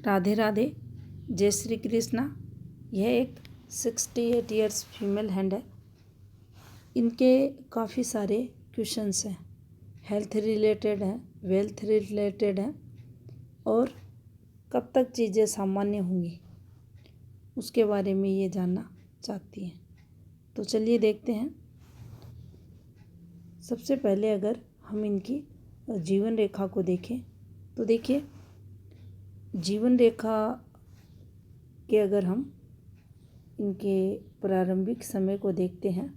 राधे राधे, जय श्री कृष्णा। यह एक 68 ईयर्स फीमेल हैंड है। इनके काफ़ी सारे क्वेश्चंस हैं, हेल्थ रिलेटेड हैं, वेल्थ रिलेटेड हैं और कब तक चीज़ें सामान्य होंगी उसके बारे में ये जानना चाहती हैं। तो चलिए देखते हैं। सबसे पहले अगर हम इनकी जीवन रेखा को देखें तो देखिए, जीवन रेखा के अगर हम इनके प्रारंभिक समय को देखते हैं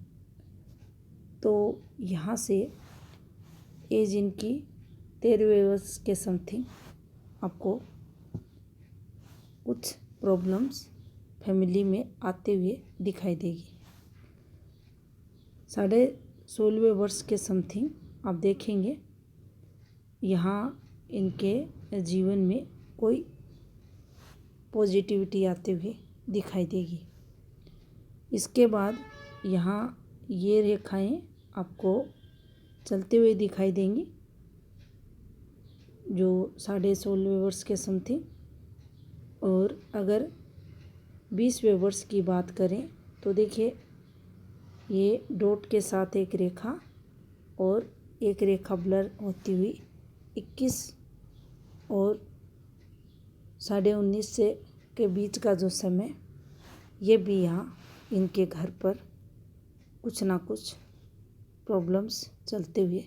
तो यहाँ से एज इनकी 13वें वर्ष के समथिंग आपको कुछ प्रॉब्लम्स फैमिली में आते हुए दिखाई देगी। 16.5 वर्ष के समथिंग आप देखेंगे यहाँ इनके जीवन में कोई पॉजिटिविटी आते हुए दिखाई देगी। इसके बाद यहाँ ये रेखाएं आपको चलते हुए दिखाई देंगी जो 16.5 वर्ष के समथिंग। और अगर 20वें वर्ष की बात करें तो देखिए, ये डॉट के साथ एक रेखा और एक रेखा ब्लर होती हुई 21 और 19.5 से के बीच का जो समय, ये भी यहाँ इनके घर पर कुछ ना कुछ प्रॉब्लम्स चलते हुए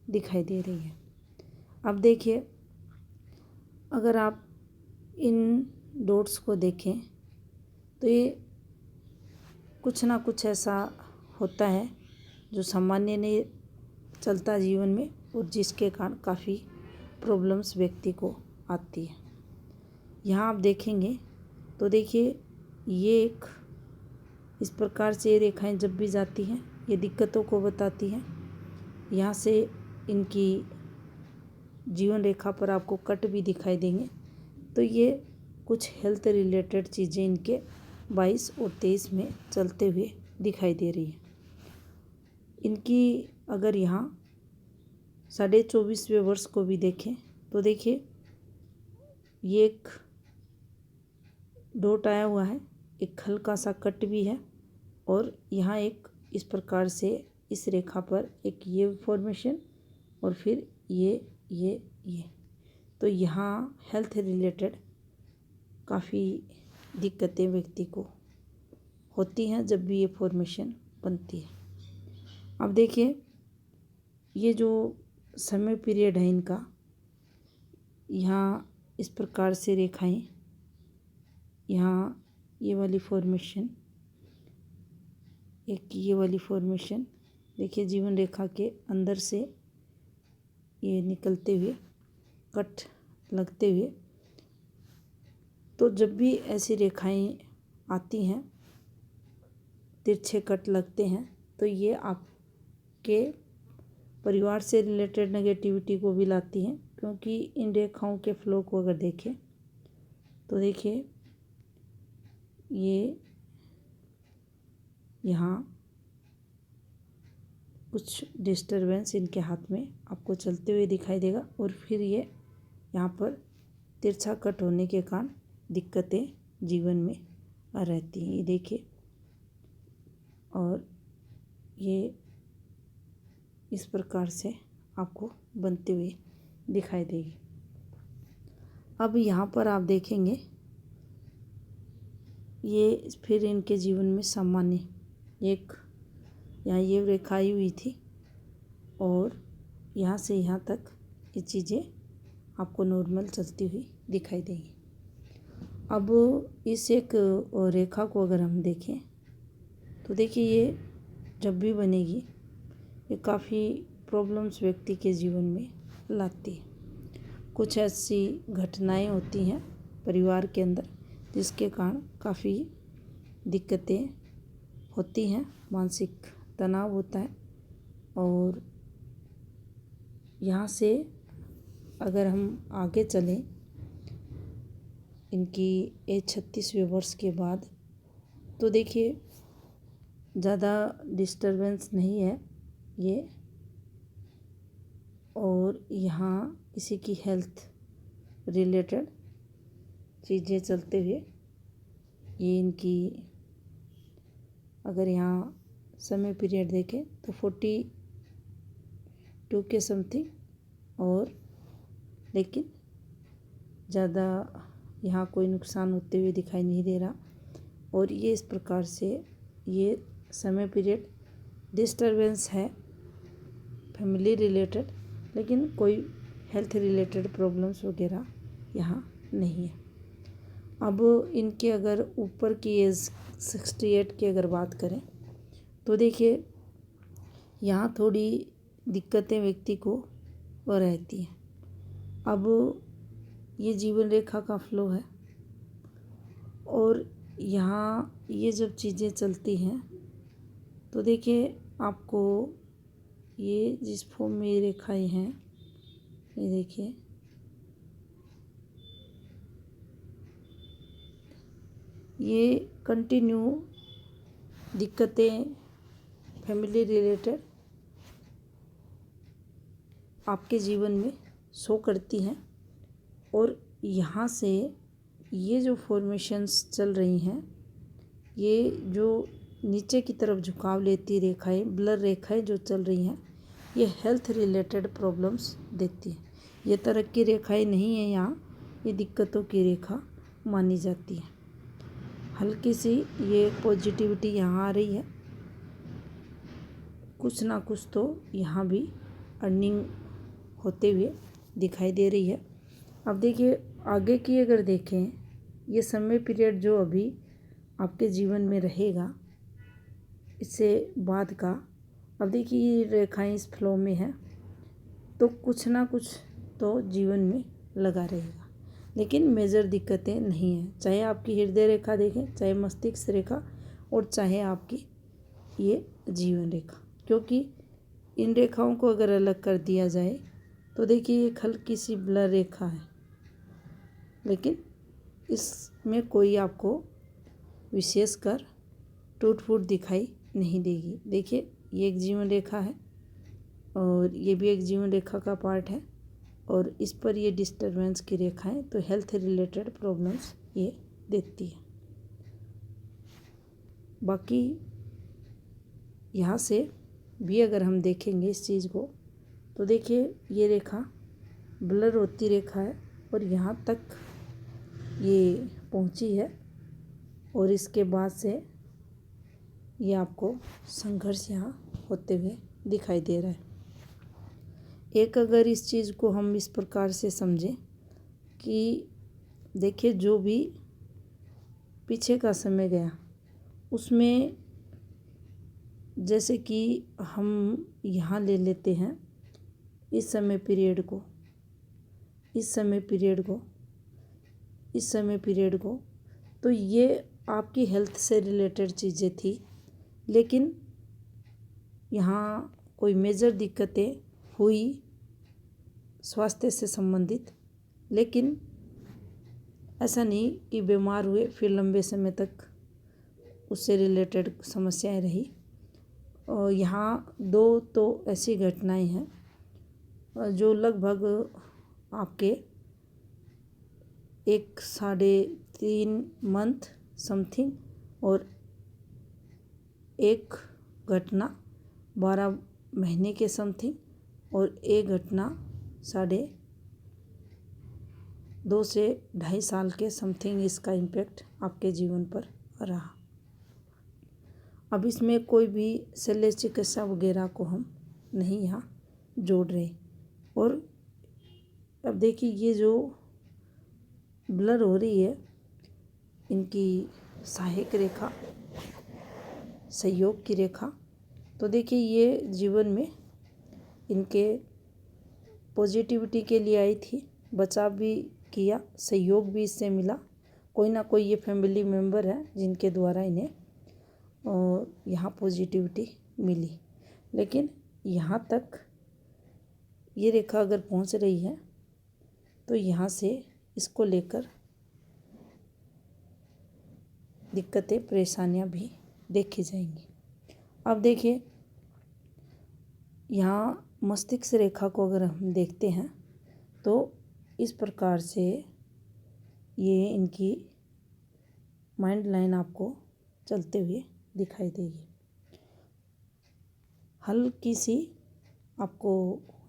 दिखाई दे रही है। अब देखिए, अगर आप इन डॉट्स को देखें तो ये कुछ ना कुछ ऐसा होता है जो सामान्य नहीं चलता जीवन में और जिसके कारण काफ़ी प्रॉब्लम्स व्यक्ति को आती है। यहाँ आप देखेंगे तो देखिए, ये एक इस प्रकार से रेखाएं जब भी जाती हैं ये दिक्कतों को बताती हैं। यहाँ से इनकी जीवन रेखा पर आपको कट भी दिखाई देंगे, तो ये कुछ हेल्थ रिलेटेड चीज़ें इनके 22 और 23 में चलते हुए दिखाई दे रही है। इनकी अगर यहाँ 24.5वें वर्ष को भी देखें तो देखिए, ये एक डॉट आया हुआ है, एक हल्का सा कट भी है और यहाँ एक इस प्रकार से इस रेखा पर एक ये फॉर्मेशन और फिर ये तो यहाँ हेल्थ रिलेटेड काफ़ी दिक्कतें व्यक्ति को होती हैं जब भी ये फॉर्मेशन बनती है। अब देखिए, ये जो समय पीरियड है इनका, यहाँ इस प्रकार से रेखाएं, यहाँ ये वाली फॉर्मेशन, एक ये वाली फॉर्मेशन देखिए, जीवन रेखा के अंदर से ये निकलते हुए कट लगते हुए। तो जब भी ऐसी रेखाएं आती हैं, तिरछे कट लगते हैं, तो ये आपके परिवार से रिलेटेड नेगेटिविटी को भी लाती हैं, क्योंकि इन रेखाओं के फ्लो को अगर देखें तो देखिए, ये यहाँ कुछ डिस्टरबेंस इनके हाथ में आपको चलते हुए दिखाई देगा और फिर ये यहाँ पर तिरछा कट होने के कारण दिक्कतें जीवन में रहती हैं। ये देखिए, और ये इस प्रकार से आपको बनते हुए दिखाई देगी। अब यहाँ पर आप देखेंगे, ये फिर इनके जीवन में सामान्य एक यहाँ ये रेखा आई हुई थी और यहाँ से यहाँ तक ये चीज़ें आपको नॉर्मल चलती हुई दिखाई देंगी। अब इस एक रेखा को अगर हम देखें तो देखिए, ये जब भी बनेगी ये काफ़ी प्रॉब्लम्स व्यक्ति के जीवन में लाती है। कुछ ऐसी घटनाएं होती हैं परिवार के अंदर जिसके कारण काफ़ी दिक्कतें होती हैं, मानसिक तनाव होता है। और यहाँ से अगर हम आगे चलें, इनकी एज 36वें वर्ष के बाद, तो देखिए ज़्यादा डिस्टरबेंस नहीं है ये। और यहाँ किसी की हेल्थ रिलेटेड चीज़ें चलते हुए ये इनकी अगर यहाँ समय पीरियड देखें तो 42 के समथिंग, और लेकिन ज़्यादा यहाँ कोई नुकसान होते हुए दिखाई नहीं दे रहा। और ये इस प्रकार से ये समय पीरियड डिस्टरबेंस है फैमिली रिलेटेड, लेकिन कोई हेल्थ रिलेटेड प्रॉब्लम्स वगैरह यहाँ नहीं है। अब इनके अगर ऊपर की एज 68 की अगर बात करें तो देखिए यहाँ थोड़ी दिक्कतें व्यक्ति को रहती हैं। अब ये जीवन रेखा का फ्लो है और यहाँ ये जब चीज़ें चलती हैं तो देखिए आपको ये जिस फॉर्म में ये रेखाएं हैं, ये देखिए ये कंटिन्यू दिक्कतें फैमिली रिलेटेड आपके जीवन में शो करती हैं। और यहाँ से ये जो फॉर्मेशंस चल रही हैं, ये जो नीचे की तरफ झुकाव लेती रेखाएं, ब्लर रेखाएं जो चल रही हैं, ये हेल्थ रिलेटेड प्रॉब्लम्स देती हैं। ये तरक्की रेखाएं नहीं है, यहाँ ये दिक्कतों की रेखा मानी जाती है। हल्की सी ये पॉजिटिविटी यहाँ आ रही है, कुछ ना कुछ तो यहाँ भी अर्निंग होते हुए दिखाई दे रही है। अब देखिए आगे की अगर देखें, ये समय पीरियड जो अभी आपके जीवन में रहेगा इससे बाद का, अब देखिए ये रेखाएं इस फ्लो में है तो कुछ ना कुछ तो जीवन में लगा रहेगा, लेकिन मेजर दिक्कतें नहीं हैं। चाहे आपकी हृदय रेखा देखें, चाहे मस्तिष्क रेखा, और चाहे आपकी ये जीवन रेखा, क्योंकि इन रेखाओं को अगर अलग कर दिया जाए तो देखिए एक हल्की सी ब्लर रेखा है, लेकिन इसमें कोई आपको विशेषकर टूट फूट दिखाई नहीं देगी। देखिए ये एक जीवन रेखा है और ये भी एक जीवन रेखा का पार्ट है, और इस पर ये डिस्टरबेंस की रेखाएं तो हेल्थ रिलेटेड प्रॉब्लम्स ये देती है। बाकी यहाँ से भी अगर हम देखेंगे इस चीज़ को तो देखिए ये रेखा ब्लर होती रेखा है और यहाँ तक ये पहुँची है, और इसके बाद से ये आपको संघर्ष यहाँ होते हुए दिखाई दे रहा है। एक अगर इस चीज़ को हम इस प्रकार से समझें कि देखिए जो भी पीछे का समय गया उसमें, जैसे कि हम यहाँ ले लेते हैं इस समय पीरियड को, इस समय पीरियड को, तो ये आपकी हेल्थ से रिलेटेड चीज़ें थी, लेकिन यहाँ कोई मेजर दिक्कतें हुई स्वास्थ्य से संबंधित, लेकिन ऐसा नहीं कि बीमार हुए फिर लंबे समय तक उससे रिलेटेड समस्याएं रही। और यहाँ 2 तो ऐसी घटनाएं हैं जो लगभग आपके 1.5 मंथ समथिंग, और एक घटना 12 महीने के समथिंग, और एक घटना 2.5 से 2.5 साल के समथिंग इसका इम्पैक्ट आपके जीवन पर रहा। अब इसमें कोई भी शल्य चिकित्सा वगैरह को हम नहीं यहाँ जोड़ रहे। और अब देखिए ये जो ब्लर हो रही है इनकी सहायक रेखा, सहयोग की रेखा, तो देखिए ये जीवन में इनके पॉजिटिविटी के लिए आई थी, बचाव भी किया, सहयोग भी इससे मिला। कोई ना कोई ये फैमिली मेम्बर है जिनके द्वारा इन्हें और यहाँ पॉजिटिविटी मिली। लेकिन यहाँ तक ये रेखा अगर पहुँच रही है तो यहाँ से इसको लेकर दिक्कतें परेशानियाँ भी देखी जाएंगी। अब देखिए यहाँ मस्तिष्क रेखा को अगर हम देखते हैं तो इस प्रकार से ये इनकी माइंड लाइन आपको चलते हुए दिखाई देगी। हल्की सी आपको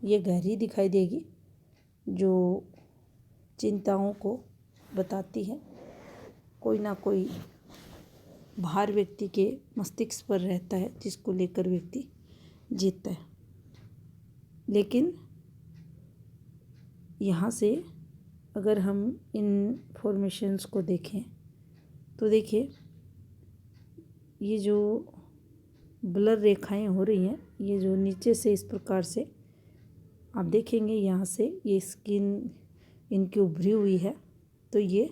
ये गहरी दिखाई देगी जो चिंताओं को बताती है। कोई ना कोई भार व्यक्ति के मस्तिष्क पर रहता है जिसको लेकर व्यक्ति जीतता है। लेकिन यहाँ से अगर हम इन फॉर्मेशंस को देखें तो देखिए ये जो ब्लर रेखाएं हो रही हैं, ये जो नीचे से इस प्रकार से आप देखेंगे, यहाँ से ये स्किन इनकी उभरी हुई है, तो ये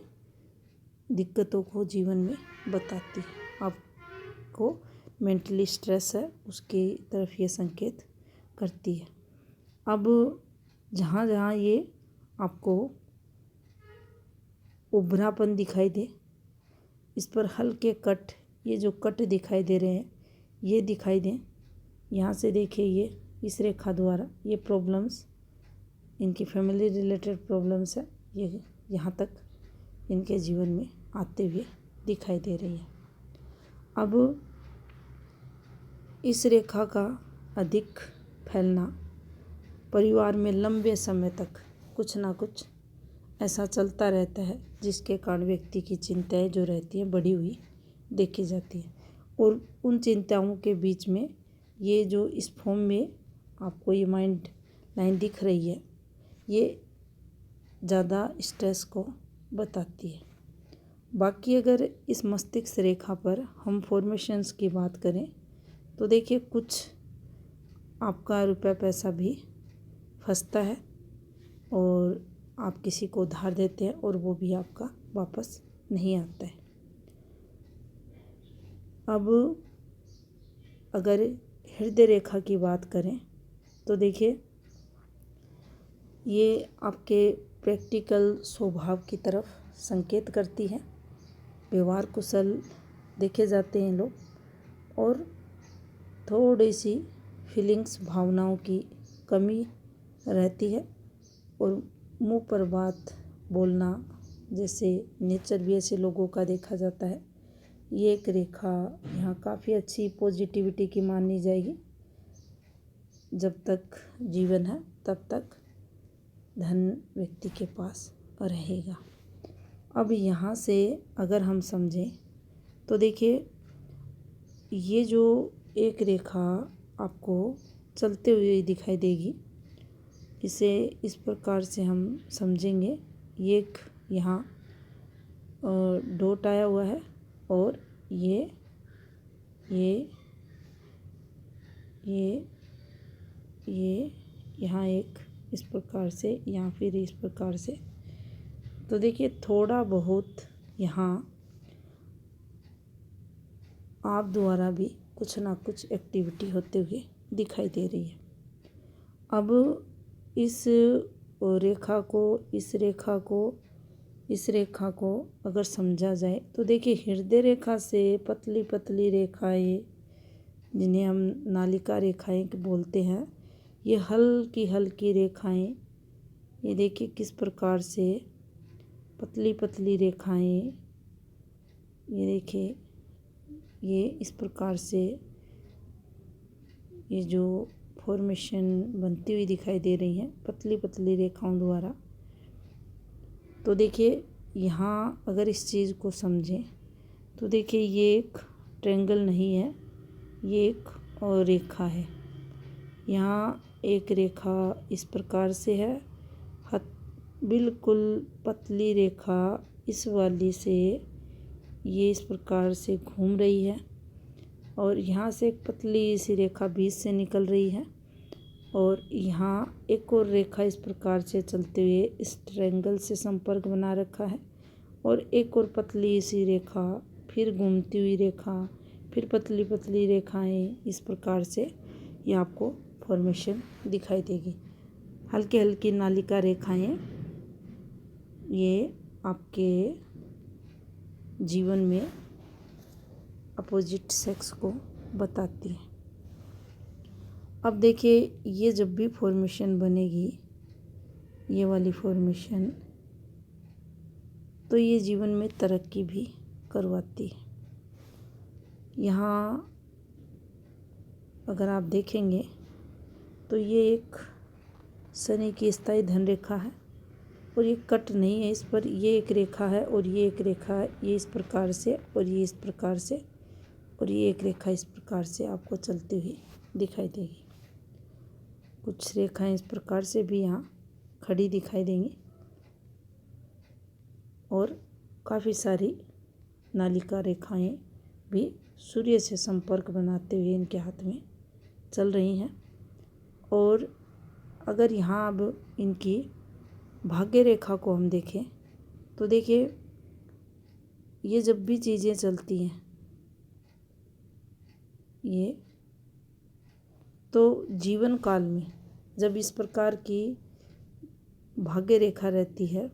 दिक्कतों को जीवन में बताती है। आपको मेंटली स्ट्रेस है उसकी तरफ ये संकेत करती है। अब जहाँ जहाँ ये आपको उभरापन दिखाई दे, इस पर हल्के कट, ये जो कट दिखाई दे रहे हैं ये दिखाई दें। यहाँ से देखिए ये इस रेखा द्वारा ये प्रॉब्लम्स, इनकी फैमिली रिलेटेड प्रॉब्लम्स है, ये यहाँ तक इनके जीवन में आते हुए दिखाई दे रही है। अब इस रेखा का अधिक फैलना परिवार में लंबे समय तक कुछ ना कुछ ऐसा चलता रहता है जिसके कारण व्यक्ति की चिंताएं जो रहती हैं बढ़ी हुई देखी जाती है। और उन चिंताओं के बीच में ये जो इस फॉर्म में आपको ये माइंड लाइन दिख रही है, ये ज़्यादा स्ट्रेस को बताती है। बाकी अगर इस मस्तिष्क रेखा पर हम फॉर्मेशंस की बात करें तो देखिए कुछ आपका रुपया पैसा भी फंसता है और आप किसी को उधार देते हैं और वो भी आपका वापस नहीं आता है। अब अगर हृदय रेखा की बात करें तो देखिए ये आपके प्रैक्टिकल स्वभाव की तरफ संकेत करती है। व्यवहार कुशल देखे जाते हैं लोग और थोड़ी सी फीलिंग्स, भावनाओं की कमी रहती है और मुंह पर बात बोलना जैसे नेचर भी ऐसे लोगों का देखा जाता है। ये एक रेखा यहाँ काफ़ी अच्छी पॉजिटिविटी की मानी जाएगी। जब तक जीवन है तब तक धन व्यक्ति के पास रहेगा। अब यहाँ से अगर हम समझें तो देखिए ये जो एक रेखा आपको चलते हुए दिखाई देगी, इसे इस प्रकार से हम समझेंगे। ये एक यहाँ डॉट आया हुआ है और ये यहाँ एक इस प्रकार से, या फिर इस प्रकार से। तो देखिए थोड़ा बहुत यहाँ आप द्वारा भी कुछ ना कुछ एक्टिविटी होते हुए दिखाई दे रही है। अब इस रेखा को अगर समझा जाए तो देखिए हृदय रेखा से पतली पतली रेखाएं, जिन्हें हम नालिका रेखाएं बोलते हैं, ये हल्की हल्की रेखाएं, ये देखिए किस प्रकार से पतली पतली रेखाएं, ये देखिए ये इस प्रकार से ये जो फॉर्मेशन बनती हुई दिखाई दे रही है पतली पतली रेखाओं द्वारा। तो देखिए यहाँ अगर इस चीज़ को समझें तो देखिए ये एक ट्रायंगल नहीं है, ये एक और रेखा है। यहाँ एक रेखा इस प्रकार से है, बिल्कुल पतली रेखा इस वाली से ये इस प्रकार से घूम रही है और यहाँ से एक पतली सी रेखा बीच से निकल रही है और यहाँ एक और रेखा इस प्रकार से चलते हुए इस ट्रायंगल से संपर्क बना रखा है और एक और पतली सी रेखा, फिर घूमती हुई रेखा, फिर पतली पतली रेखाएं, इस प्रकार से ये आपको फॉर्मेशन दिखाई देगी। हल्की हल्की नालिका रेखाएं ये आपके जीवन में अपोजिट सेक्स को बताती है। अब देखिए ये जब भी फॉर्मेशन बनेगी, ये वाली फॉर्मेशन, तो ये जीवन में तरक्की भी करवाती है। यहाँ अगर आप देखेंगे तो ये एक शनि की स्थायी धन रेखा है और ये कट नहीं है, इस पर ये एक रेखा है और ये एक रेखा है, ये इस प्रकार से और ये इस प्रकार से और ये एक रेखा इस प्रकार से आपको चलती हुई दिखाई देगी। कुछ रेखाएं इस प्रकार से भी यहाँ खड़ी दिखाई देंगी और काफ़ी सारी नालिका रेखाएं भी सूर्य से संपर्क बनाते हुए इनके हाथ में चल रही हैं। और अगर यहाँ अब इनकी भाग्य रेखा को हम देखें तो देखिए, ये जब भी चीज़ें चलती हैं ये, तो जीवन काल में जब इस प्रकार की भाग्य रेखा रहती है,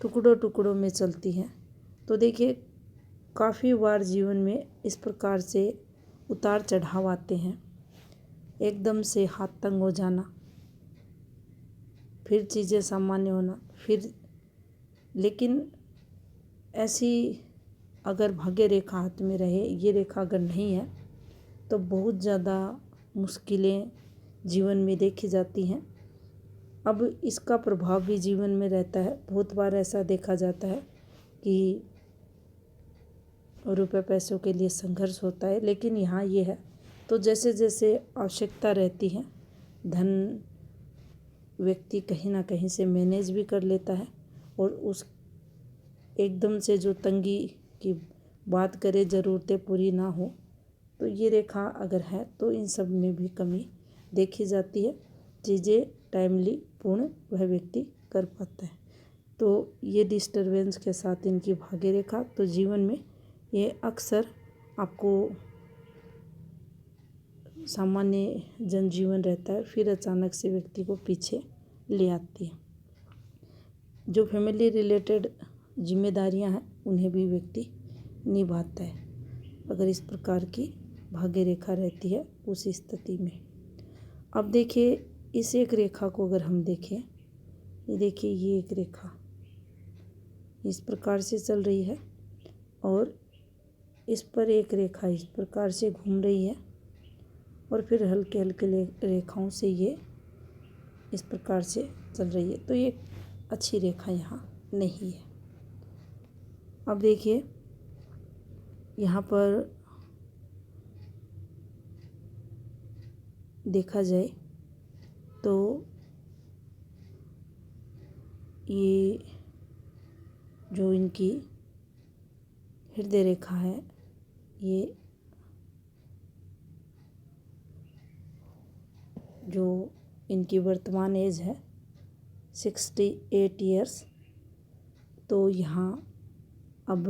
टुकड़ों टुकड़ों में चलती है, तो देखिए काफ़ी बार जीवन में इस प्रकार से उतार चढ़ाव आते हैं। एकदम से हाथ तंग हो जाना, फिर चीज़ें सामान्य होना, फिर लेकिन ऐसी अगर भाग्य रेखा हाथ में रहे, ये रेखा अगर नहीं है तो बहुत ज़्यादा मुश्किलें जीवन में देखी जाती हैं। अब इसका प्रभाव भी जीवन में रहता है। बहुत बार ऐसा देखा जाता है कि रुपए पैसों के लिए संघर्ष होता है, लेकिन यहाँ ये है तो जैसे जैसे आवश्यकता रहती है, धन व्यक्ति कहीं ना कहीं से मैनेज भी कर लेता है और उस एकदम से जो तंगी की बात करे, ज़रूरतें पूरी ना हो, तो ये रेखा अगर है तो इन सब में भी कमी देखी जाती है। चीज़ें टाइमली पूर्ण वह व्यक्ति कर पाता है। तो ये डिस्टरबेंस के साथ इनकी भाग्य रेखा, तो जीवन में ये अक्सर आपको सामान्य जनजीवन रहता है, फिर अचानक से व्यक्ति को पीछे ले आती है। जो फैमिली रिलेटेड जिम्मेदारियां हैं उन्हें भी व्यक्ति निभाता है अगर इस प्रकार की भाग्य रेखा रहती है उस स्थिति में। अब देखिए, इस एक रेखा को अगर हम देखें, ये देखिए ये एक रेखा इस प्रकार से चल रही है और इस पर एक रेखा इस प्रकार से घूम रही है और फिर हल्के हल्के रेखाओं से ये इस प्रकार से चल रही है। तो ये अच्छी रेखा यहाँ नहीं है। अब देखिए, यहाँ पर देखा जाए तो ये जो इनकी हृदय रेखा है, ये जो इनकी वर्तमान एज है 68 ईयर्स, तो यहाँ अब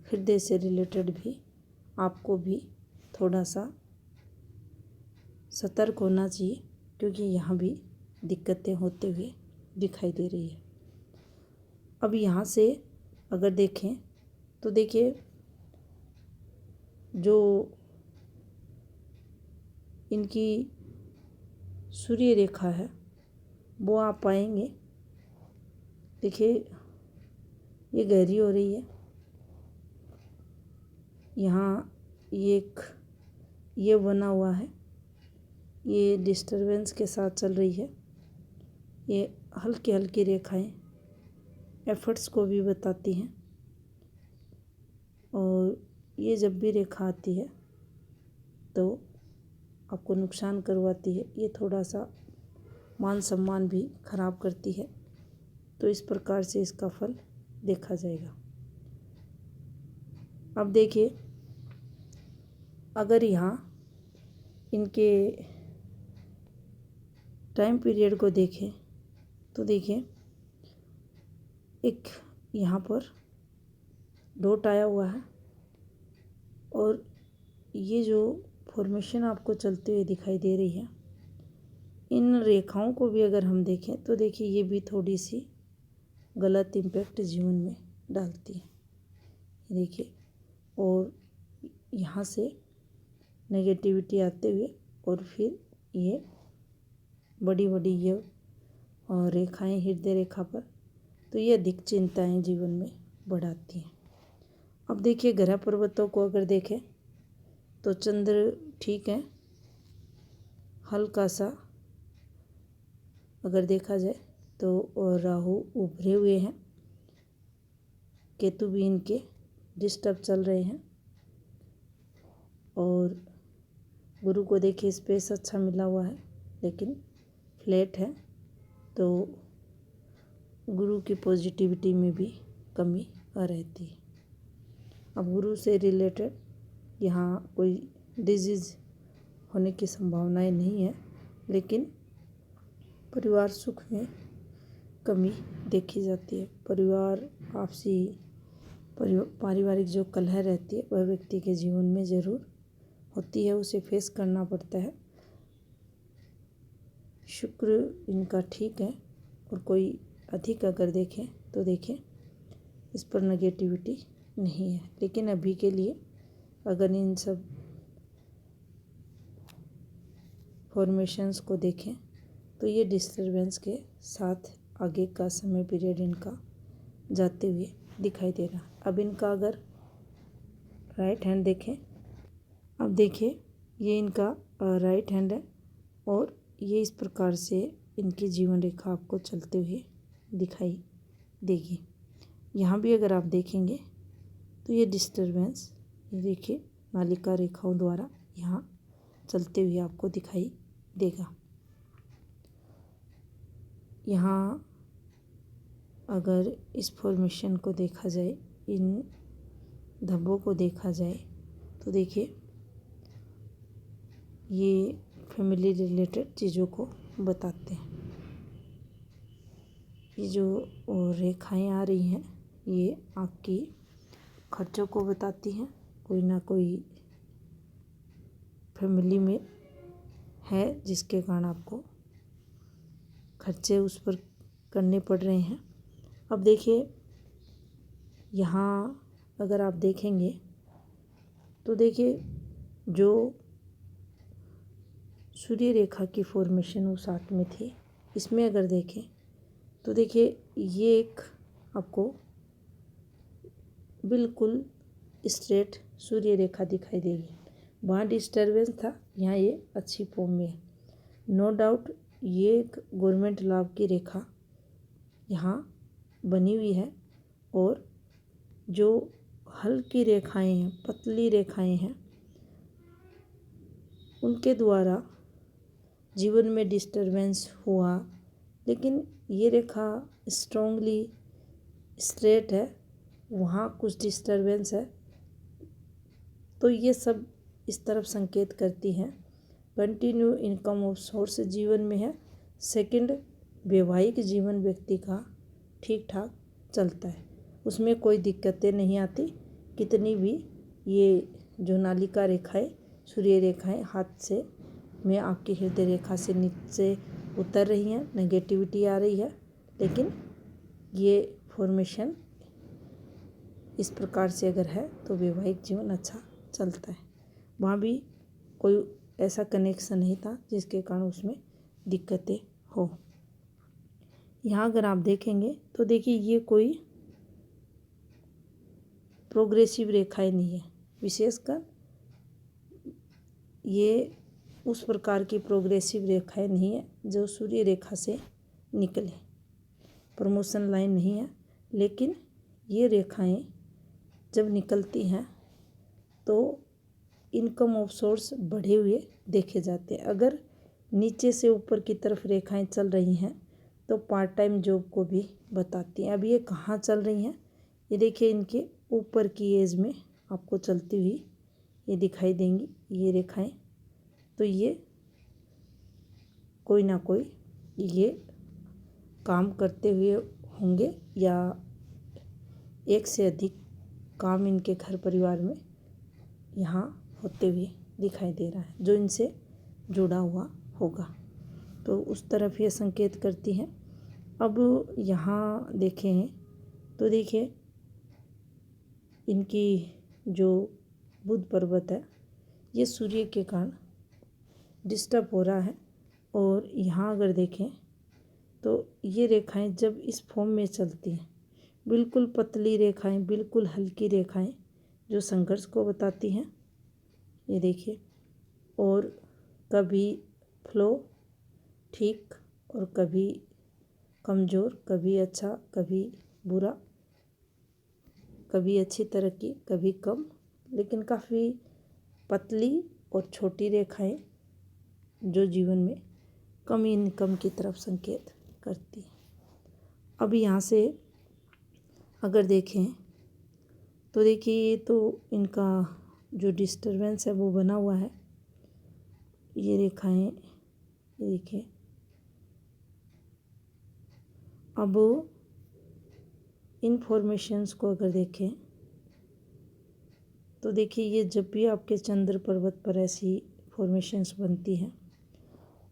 हृदय से रिलेटेड भी आपको भी थोड़ा सा सतर्क होना चाहिए, क्योंकि यहाँ भी दिक्कतें होते हुए दिखाई दे रही है। अब यहाँ से अगर देखें तो देखिए, जो इनकी सूर्य रेखा है वो आप पाएंगे, देखिए ये गहरी हो रही है। यहाँ ये बना हुआ है, ये डिस्टरबेंस के साथ चल रही है। ये हल्की हल्की रेखाएं एफर्ट्स को भी बताती हैं और ये जब भी रेखा आती है तो आपको नुकसान करवाती है। ये थोड़ा सा मान सम्मान भी खराब करती है। तो इस प्रकार से इसका फल देखा जाएगा। अब देखिए, अगर यहाँ इनके टाइम पीरियड को देखें तो देखिए, एक यहाँ पर डॉट आया हुआ है और ये जो फॉर्मेशन आपको चलते हुए दिखाई दे रही है, इन रेखाओं को भी अगर हम देखें तो देखिए ये भी थोड़ी सी गलत इम्पैक्ट जीवन में डालती है। देखिए, और यहाँ से नेगेटिविटी आते हुए और फिर ये बड़ी बड़ी ये रेखाएं हृदय रेखा पर, तो ये अधिक चिंताएं जीवन में बढ़ाती हैं। अब देखिए ग्रह पर्वतों को अगर देखें तो चंद्र ठीक है, हल्का सा अगर देखा जाए तो, और राहु उभरे हुए हैं, केतु भी इनके डिस्टर्ब चल रहे हैं, और गुरु को देखिए स्पेस अच्छा मिला हुआ है लेकिन फ्लैट है, तो गुरु की पॉजिटिविटी में भी कमी आ रहती है। अब गुरु से रिलेटेड यहाँ कोई डिजीज़ होने की संभावनाएं नहीं है, लेकिन परिवार सुख में कमी देखी जाती है। परिवार आपसी पारिवारिक जो कलह रहती है वह व्यक्ति के जीवन में ज़रूर होती है, उसे फेस करना पड़ता है। शुक्र इनका ठीक है, और कोई अधिक अगर देखें तो देखें इस पर नेगेटिविटी नहीं है, लेकिन अभी के लिए अगर इन सब फॉर्मेशंस को देखें तो ये डिस्टरबेंस के साथ आगे का समय पीरियड इनका जाते हुए दिखाई दे रहा। अब इनका अगर राइट हैंड देखें, अब देखिए ये इनका राइट हैंड है, और ये इस प्रकार से इनकी जीवन रेखा आपको चलते हुए दिखाई देगी। यहाँ भी अगर आप देखेंगे तो ये डिस्टरबेंस, ये देखिए नालिका रेखाओं द्वारा यहाँ चलते हुए आपको दिखाई देगा। यहाँ अगर इस फॉर्मेशन को देखा जाए, इन धब्बों को देखा जाए तो देखिए ये फैमिली रिलेटेड चीज़ों को बताते हैं। ये जो रेखाएं आ रही हैं ये आपकी खर्चों को बताती हैं। कोई ना कोई फैमिली में है जिसके कारण आपको खर्चे उस पर करने पड़ रहे हैं। अब देखिए यहाँ अगर आप देखेंगे तो देखिए जो सूर्य रेखा की फॉर्मेशन उस आर्ट में थी, इसमें अगर देखें तो देखिए ये एक आपको बिल्कुल स्ट्रेट सूर्य रेखा दिखाई देगी। वहाँ डिस्टर्बेंस था, यहाँ ये अच्छी फॉर्म में है। नो डाउट ये एक गवर्नमेंट लाभ की रेखा यहाँ बनी हुई है, और जो हल्की रेखाएं हैं, पतली रेखाएं हैं, उनके द्वारा जीवन में डिस्टरबेंस हुआ, लेकिन ये रेखा स्ट्रांगली स्ट्रेट है, वहाँ कुछ डिस्टरबेंस है। तो ये सब इस तरफ संकेत करती हैं कंटिन्यू इनकम ऑफ सोर्स जीवन में है। सेकंड, वैवाहिक जीवन व्यक्ति का ठीक ठाक चलता है, उसमें कोई दिक्कतें नहीं आती। कितनी भी ये जो नालिका रेखाएं, सूर्य रेखाएं हाथ से में आपकी हृदय रेखा से नीचे उतर रही हैं, नेगेटिविटी आ रही है, लेकिन ये फॉर्मेशन इस प्रकार से अगर है तो वैवाहिक जीवन अच्छा चलता है। वहाँ भी कोई ऐसा कनेक्शन नहीं था जिसके कारण उसमें दिक्कतें हो। यहाँ अगर आप देखेंगे तो देखिए ये कोई प्रोग्रेसिव रेखाएं नहीं है, विशेषकर ये उस प्रकार की प्रोग्रेसिव रेखाएं नहीं है जो सूर्य रेखा से निकले। प्रमोशन लाइन नहीं है, लेकिन ये रेखाएं जब निकलती हैं तो इनकम ऑफ सोर्स बढ़े हुए देखे जाते हैं। अगर नीचे से ऊपर की तरफ रेखाएं चल रही हैं तो पार्ट टाइम जॉब को भी बताती हैं। अब ये कहाँ चल रही हैं, ये देखिए इनके ऊपर की एज में आपको चलती हुई ये दिखाई देंगी ये रेखाएं। तो ये कोई ना कोई ये काम करते हुए होंगे, या एक से अधिक काम इनके घर परिवार में यहाँ होते हुए दिखाई दे रहा है जो इनसे जुड़ा हुआ होगा, तो उस तरफ ये संकेत करती हैं। अब यहाँ देखें तो देखिए इनकी जो बुध पर्वत है ये सूर्य के कारण डिस्टर्ब हो रहा है, और यहाँ अगर देखें तो ये रेखाएं जब इस फॉर्म में चलती हैं बिल्कुल पतली रेखाएं, बिल्कुल हल्की रेखाएं जो संघर्ष को बताती हैं। ये देखिए, और कभी फ्लो ठीक और कभी कमज़ोर, कभी अच्छा कभी बुरा, कभी अच्छी तरक्की कभी कम, लेकिन काफ़ी पतली और छोटी रेखाएं जो जीवन में कम इनकम की तरफ संकेत करती है। अब यहाँ से अगर देखें तो देखिए, ये तो इनका जो डिस्टरबेंस है वो बना हुआ है। ये रेखाएं, ये देखिए। अब इन फॉर्मेशंस को अगर देखें तो देखिए, ये जब भी आपके चंद्र पर्वत पर ऐसी फॉर्मेशंस बनती हैं,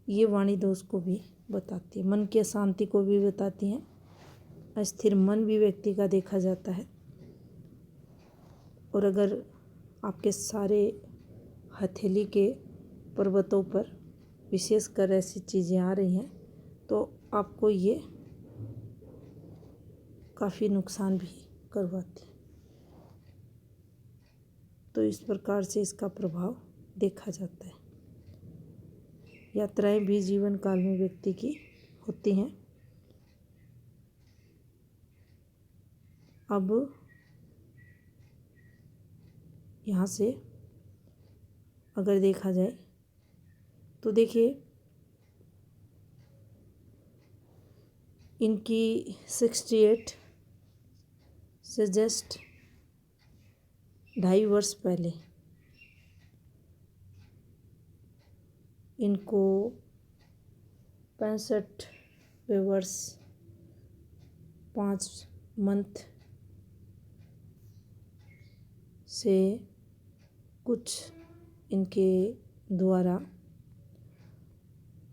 ये वाणी दोष को भी बताती है, मन की अशांति को भी बताती हैं। अस्थिर मन भी व्यक्ति का देखा जाता है। और अगर आपके सारे हथेली के पर्वतों पर विशेषकर ऐसी चीज़ें आ रही हैं तो आपको ये काफ़ी नुकसान भी करवाती है। तो इस प्रकार से इसका प्रभाव देखा जाता है। यात्राएं भी जीवन काल में व्यक्ति की होती हैं। अब यहाँ से अगर देखा जाए तो देखिए, इनकी 68 से जस्ट 2.5 वर्ष पहले इनको 65वें वर्ष 5 मंथ से कुछ इनके द्वारा,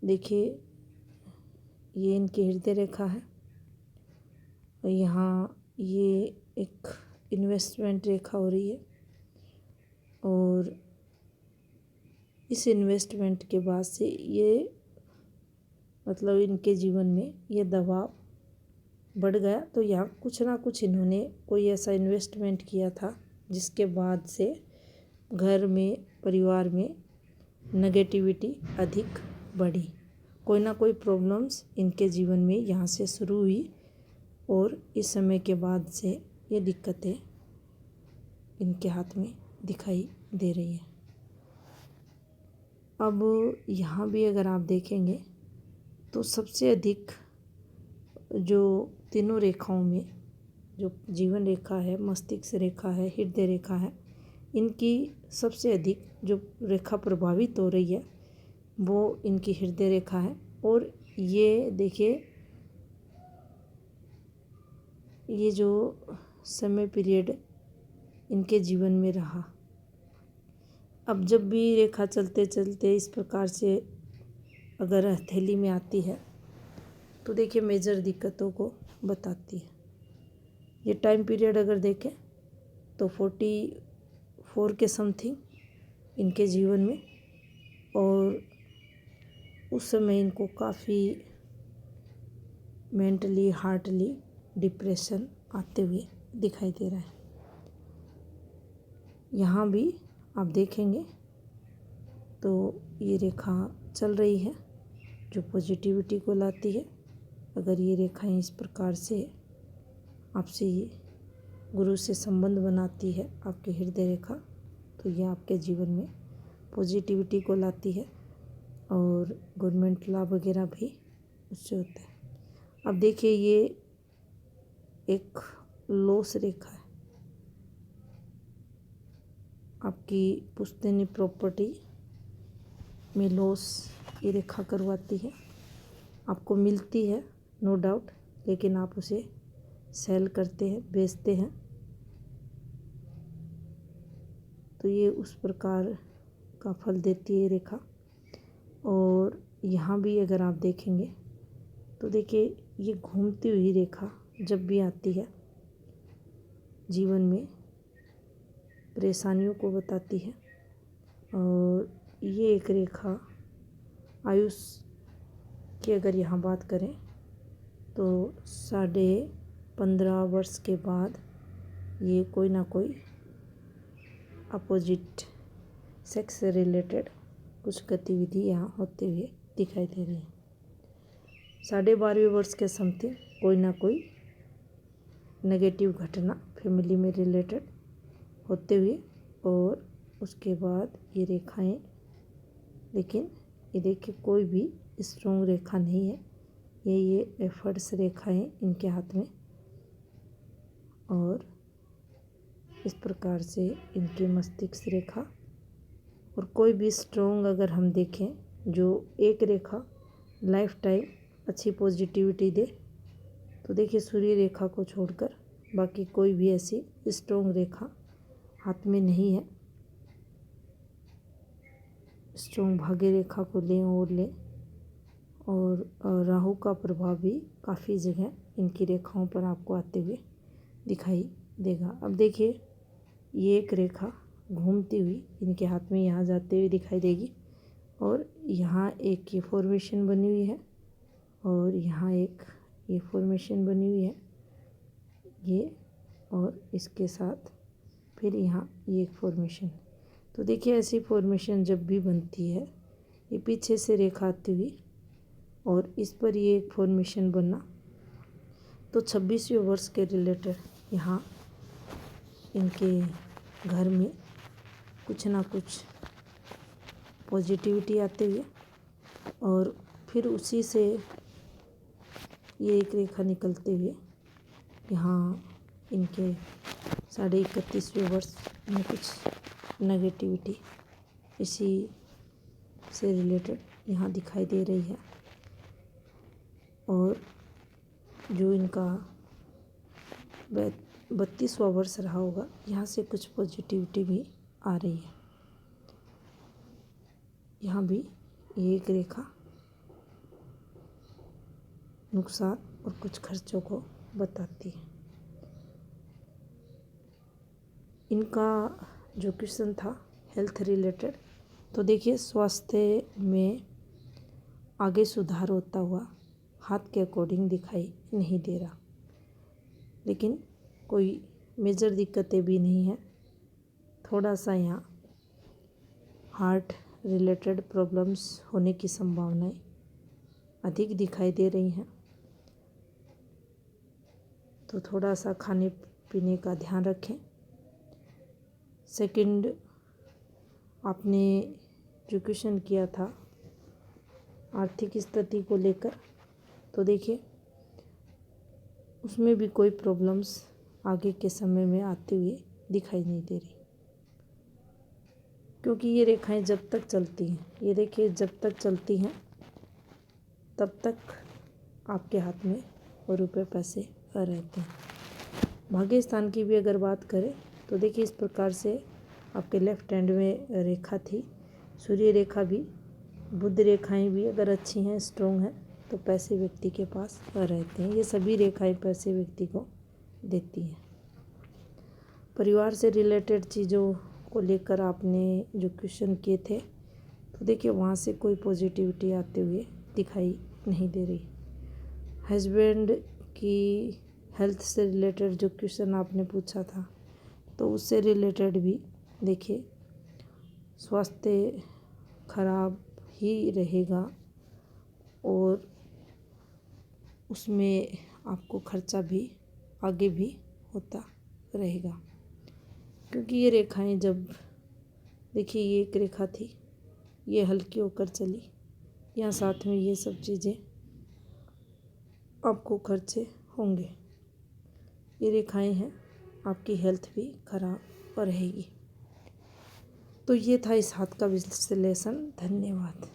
देखिए ये इनकी हृदय रेखा है और यहाँ ये एक इन्वेस्टमेंट रेखा हो रही है। और इस इन्वेस्टमेंट के बाद से ये मतलब इनके जीवन में ये दबाव बढ़ गया। तो यहाँ कुछ ना कुछ इन्होंने कोई ऐसा इन्वेस्टमेंट किया था जिसके बाद से घर में, परिवार में नेगेटिविटी अधिक बढ़ी। कोई ना कोई प्रॉब्लम्स इनके जीवन में यहाँ से शुरू हुई और इस समय के बाद से ये दिक्कतें इनके हाथ में दिखाई दे रही हैं। अब यहाँ भी अगर आप देखेंगे तो सबसे अधिक जो तीनों रेखाओं में जो जीवन रेखा है, मस्तिष्क रेखा है, हृदय रेखा है, इनकी सबसे अधिक जो रेखा प्रभावित हो रही है वो इनकी हृदय रेखा है। और ये देखिए, ये जो समय पीरियड इनके जीवन में रहा, अब जब भी रेखा चलते चलते इस प्रकार से अगर हथेली में आती है तो देखिए मेजर दिक्कतों को बताती है। ये टाइम पीरियड अगर देखें तो 44 के समथिंग इनके जीवन में, और उस समय इनको काफ़ी मेंटली, हार्टली डिप्रेशन आते हुए दिखाई दे रहा है। यहाँ भी आप देखेंगे तो ये रेखा चल रही है जो पॉजिटिविटी को लाती है। अगर ये रेखाएं इस प्रकार से आपसे गुरु से संबंध बनाती है, आपके हृदय रेखा, तो ये आपके जीवन में पॉजिटिविटी को लाती है और गवर्नमेंट लाभ वगैरह भी उससे होता है। अब देखिए, ये एक लॉस रेखा है। आपकी पुश्तैनी प्रॉपर्टी में लॉस ये रेखा करवाती है। आपको मिलती है नो डाउट, लेकिन आप उसे सेल करते हैं, बेचते हैं। तो ये उस प्रकार का फल देती है रेखा। और यहाँ भी अगर आप देखेंगे तो देखिए, ये घूमती हुई रेखा जब भी आती है जीवन में परेशानियों को बताती है। और ये एक रेखा आयुष की अगर यहाँ बात करें तो 15 वर्ष के बाद ये कोई ना कोई अपोजिट सेक्स से रिलेटेड कुछ गतिविधि यहाँ होते हुए दिखाई दे रही है। 12.5 वर्ष के समथिंग कोई ना कोई नेगेटिव घटना फैमिली में रिलेटेड होते हुए, और उसके बाद ये रेखाएं, लेकिन ये देखिए कोई भी स्ट्रॉन्ग रेखा नहीं है, ये एफर्ट्स रेखाएं इनके हाथ में, और इस प्रकार से इनकी मस्तिष्क रेखा। और कोई भी स्ट्रॉन्ग अगर हम देखें जो एक रेखा लाइफ टाइम अच्छी पॉजिटिविटी दे, तो देखिए सूर्य रेखा को छोड़कर बाकी कोई भी ऐसी स्ट्रॉन्ग रेखा हाथ में नहीं है। स्ट्रॉन्ग भाग्य रेखा को लें और राहु का प्रभाव भी काफ़ी जगह इनकी रेखाओं पर आपको आते हुए दिखाई देगा। अब देखिए ये एक रेखा घूमती हुई इनके हाथ में यहाँ जाते हुए दिखाई देगी, और यहाँ एक ये फॉर्मेशन बनी हुई है, और यहाँ एक ये फॉर्मेशन बनी हुई है ये, और इसके साथ फिर यहाँ ये एक फॉर्मेशन। तो देखिए ऐसी फॉर्मेशन जब भी बनती है, ये पीछे से रेखा आती हुई और इस पर ये एक फॉर्मेशन बनना, तो 26वें वर्ष के रिलेटेड यहाँ इनके घर में कुछ ना कुछ पॉजिटिविटी आते हुए, और फिर उसी से ये एक रेखा निकलते हुए यहाँ इनके 31.5वें वर्ष में कुछ नेगेटिविटी इसी से रिलेटेड यहाँ दिखाई दे रही है। और जो इनका 32वां वर्ष रहा होगा, यहाँ से कुछ पॉजिटिविटी भी आ रही है। यहाँ भी ये एक रेखा नुकसान और कुछ खर्चों को बताती है। इनका जो क्वेश्चन था हेल्थ रिलेटेड, तो देखिए स्वास्थ्य में आगे सुधार होता हुआ हाथ के अकॉर्डिंग दिखाई नहीं दे रहा, लेकिन कोई मेजर दिक्कतें भी नहीं है। थोड़ा सा यहाँ हार्ट रिलेटेड प्रॉब्लम्स होने की संभावनाएं अधिक दिखाई दे रही हैं, तो थोड़ा सा खाने पीने का ध्यान रखें। सेकंड, आपने जो क्वेश्चन किया था आर्थिक स्थिति को लेकर, तो देखिए उसमें भी कोई प्रॉब्लम्स आगे के समय में आते हुए दिखाई नहीं दे रही, क्योंकि ये रेखाएं जब तक चलती हैं, ये देखिए जब तक चलती हैं तब तक आपके हाथ में वो रुपए पैसे रहते हैं। भाग्य स्थान की भी अगर बात करें, तो देखिए इस प्रकार से आपके लेफ्ट हैंड में रेखा थी, सूर्य रेखा भी, बुध रेखाएं भी अगर अच्छी हैं, स्ट्रॉन्ग हैं, तो पैसे व्यक्ति के पास रहते हैं। ये सभी रेखाएं पैसे व्यक्ति को देती हैं। परिवार से रिलेटेड चीज़ों को लेकर आपने जो क्वेश्चन किए थे, तो देखिए वहाँ से कोई पॉजिटिविटी आते हुए दिखाई नहीं दे रही। हस्बैंड की हेल्थ से रिलेटेड जो क्वेश्चन आपने पूछा था, तो उससे रिलेटेड भी देखिए स्वास्थ्य खराब ही रहेगा, और उसमें आपको खर्चा भी आगे भी होता रहेगा, क्योंकि ये रेखाएं जब देखिए ये एक रेखा थी, ये हल्की होकर चली, यहाँ साथ में ये सब चीज़ें आपको खर्चे होंगे। ये रेखाएं हैं, आपकी हेल्थ भी खराब रहेगी। तो ये था इस हाथ का विश्लेषण। धन्यवाद।